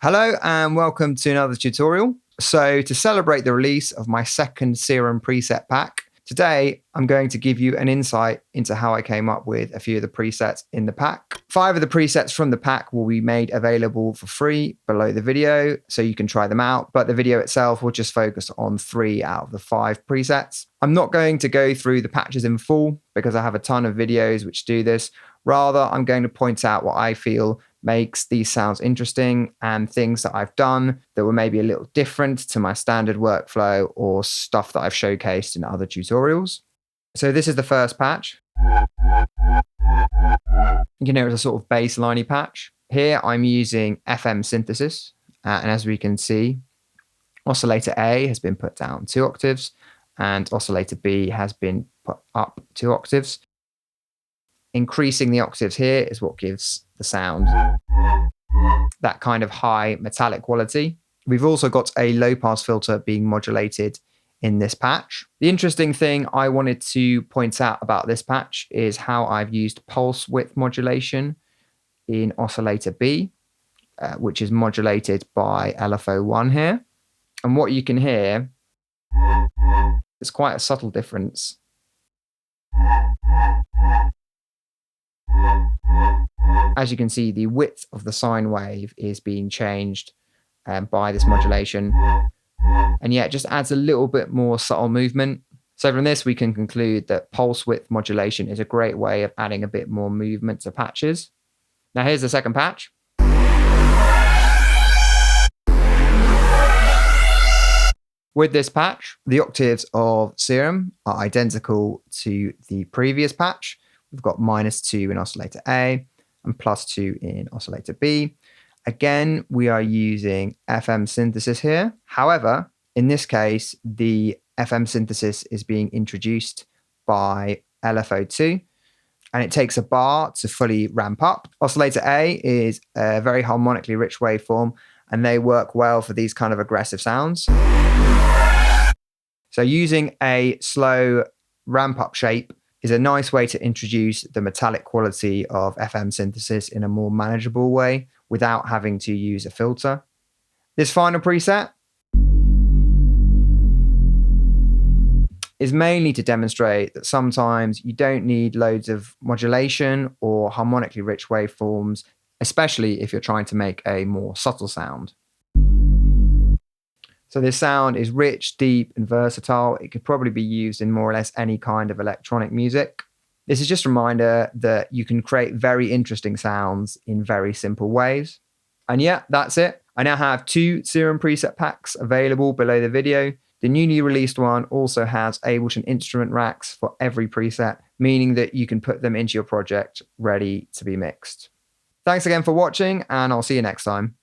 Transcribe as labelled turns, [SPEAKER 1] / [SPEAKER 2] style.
[SPEAKER 1] Hello and welcome to another tutorial. So to celebrate the release of my second Serum preset pack, today I'm going to give you an insight into how I came up with a few of the presets in the pack. 5 of the presets from the pack will be made available for free below the video, so you can try them out, but the video itself will just focus on 3 out of the 5 presets. I'm not going to go through the patches in full because I have a ton of videos which do this. Rather, I'm going to point out what I feel makes these sounds interesting and things that I've done that were maybe a little different to my standard workflow or stuff that I've showcased in other tutorials. So this is the first patch. You can hear it's a sort of bass-liney patch. Here I'm using FM synthesis, and as we can see, oscillator A has been put down 2 octaves and oscillator B has been put up 2 octaves. Increasing the octaves here is what gives the sound that kind of high metallic quality. We've also got a low pass filter being modulated in this patch. The interesting thing I wanted to point out about this patch is how I've used pulse width modulation in oscillator B, which is modulated by LFO1 here. And what you can hear is quite a subtle difference. As you can see, the width of the sine wave is being changed by this modulation. And yeah, it just adds a little bit more subtle movement. So from this, we can conclude that pulse width modulation is a great way of adding a bit more movement to patches. Now here's the second patch. With this patch, the octaves of Serum are identical to the previous patch. We've got -2 in oscillator A and +2 in oscillator B. Again, we are using FM synthesis here. However, in this case, the FM synthesis is being introduced by LFO2, and it takes a bar to fully ramp up. Oscillator A is a very harmonically rich waveform, and they work well for these kind of aggressive sounds. So using a slow ramp-up shape is a nice way to introduce the metallic quality of FM synthesis in a more manageable way without having to use a filter. This final preset is mainly to demonstrate that sometimes you don't need loads of modulation or harmonically rich waveforms, especially if you're trying to make a more subtle sound. So this sound is rich, deep, and versatile. It could probably be used in more or less any kind of electronic music. This is just a reminder that you can create very interesting sounds in very simple ways. And yeah, that's it. I now have 2 Serum preset packs available below the video. The newly released one also has Ableton instrument racks for every preset, meaning that you can put them into your project ready to be mixed. Thanks again for watching, and I'll see you next time.